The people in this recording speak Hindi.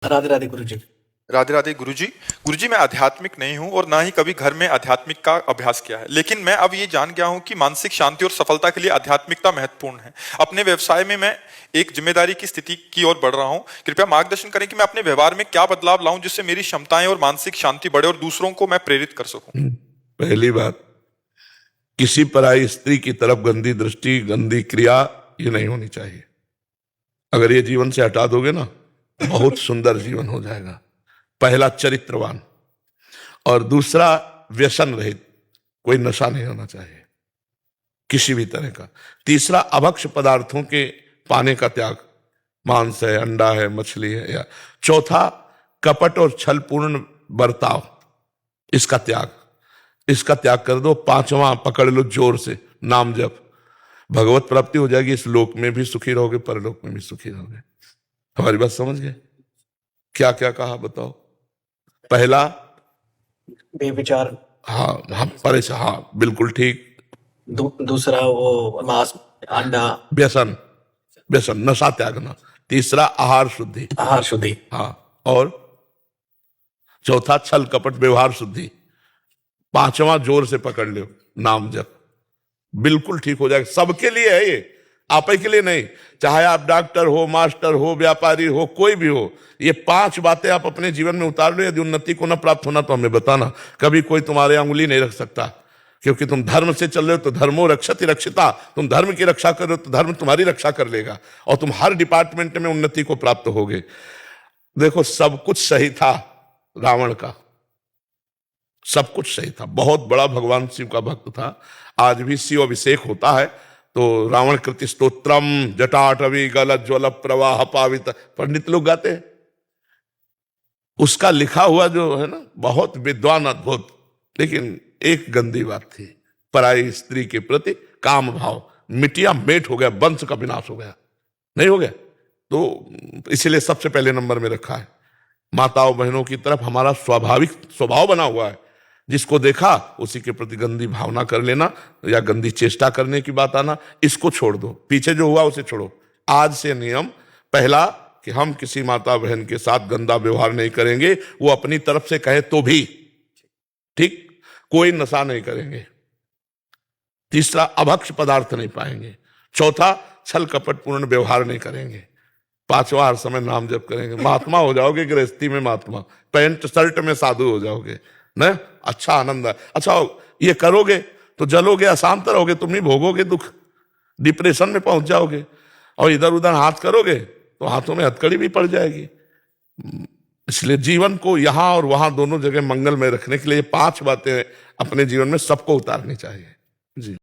राधे राधे गुरु जी। राधे राधे गुरुजी। गुरुजी, मैं आध्यात्मिक नहीं हूं और ना ही कभी घर में आध्यात्मिक का अभ्यास किया है, लेकिन मैं अब ये जान गया हूं कि मानसिक शांति और सफलता के लिए आध्यात्मिकता महत्वपूर्ण है। अपने व्यवसाय में मैं एक जिम्मेदारी की स्थिति की ओर बढ़ रहा हूं। कृपया मार्गदर्शन करें कि मैं अपने व्यवहार में क्या बदलाव लाऊं जिससे मेरी क्षमताएं और मानसिक शांति बढ़े और दूसरों को मैं प्रेरित कर सकूं। पहली बात, किसी पराई स्त्री की तरफ गंदी दृष्टि, गंदी क्रिया ये नहीं होनी चाहिए। अगर ये जीवन से हटा दोगे ना, बहुत सुंदर जीवन हो जाएगा। पहला, चरित्रवान, और दूसरा, व्यसन रहित, कोई नशा नहीं होना चाहिए किसी भी तरह का। तीसरा, अभक्ष पदार्थों के पाने का त्याग, मांस है, अंडा है, मछली है। या चौथा, कपट और छलपूर्ण बर्ताव, इसका त्याग कर दो। पांचवा, पकड़ लो जोर से, नाम जप, भगवत प्राप्ति हो जाएगी। इस लोक में भी सुखी रहोगे, परलोक में भी सुखी रहोगे। हमारी बात समझ गए? क्या क्या कहा बताओ? पहला, बेविचार। हाँ हाँ, परेशान, हाँ बिल्कुल ठीक। दूसरा वो मांस, अंडा, व्यसन, नशा त्यागना। तीसरा, आहार शुद्धि, आहार शुद्धि। हाँ। और चौथा, छल कपट व्यवहार शुद्धि। पांचवा, जोर से पकड़ लो, नाम जप, बिल्कुल ठीक हो जाएगा। सबके लिए है ये, आप ही के लिए नहीं। चाहे आप डॉक्टर हो, मास्टर हो, व्यापारी हो, कोई भी हो, ये 5 बातें आप अपने जीवन में उतार लो। यदि उन्नति को न प्राप्त होना तो हमें बताना। कभी कोई तुम्हारे अंगुली नहीं रख सकता, क्योंकि तुम धर्म से चल रहे हो तो धर्मो रक्षति रक्षिता। तुम धर्म की रक्षा कर रहे हो तो धर्म तुम्हारी रक्षा कर लेगा, और तुम हर डिपार्टमेंट में उन्नति को प्राप्त होगे। देखो, सब कुछ सही था रावण का, सब कुछ सही था। बहुत बड़ा भगवान शिव का भक्त था। आज भी शिव अभिषेक होता है तो रावण कृति स्तोत्रम जटाटवी गल ज्वल प्रवाह पावित पंडित लोग गाते हैं। उसका लिखा हुआ जो है ना, बहुत विद्वान, अद्भुत। लेकिन एक गंदी बात थी, पराई स्त्री के प्रति काम भाव, मिटिया मेट हो गया, वंश का विनाश हो गया। नहीं हो गया तो इसलिए सबसे पहले नंबर में रखा है। माताओं बहनों की तरफ हमारा स्वाभाविक स्वभाव बना हुआ है, जिसको देखा उसी के प्रति गंदी भावना कर लेना या गंदी चेष्टा करने की बात आना, इसको छोड़ दो। पीछे जो हुआ उसे छोड़ो। आज से नियम पहला कि हम किसी माता बहन के साथ गंदा व्यवहार नहीं करेंगे, वो अपनी तरफ से कहे तो भी ठीक। कोई नशा नहीं करेंगे। तीसरा, अभक्ष पदार्थ नहीं पाएंगे। चौथा, छल कपटपूर्ण व्यवहार नहीं करेंगे। पांचवा, हर समय नाम जप करेंगे। महात्मा हो जाओगे, गृहस्थी में महात्मा, पैंट शर्ट में साधु हो जाओगे ना। अच्छा आनंद है। अच्छा, ये करोगे तो जलोगे, अशांत रहोगे, तुम ही भोगोगे दुख, डिप्रेशन में पहुंच जाओगे। और इधर उधर हाथ करोगे तो हाथों में हथकड़ी भी पड़ जाएगी। इसलिए जीवन को यहां और वहां दोनों जगह मंगल में रखने के लिए 5 बातें अपने जीवन में सबको उतारनी चाहिए।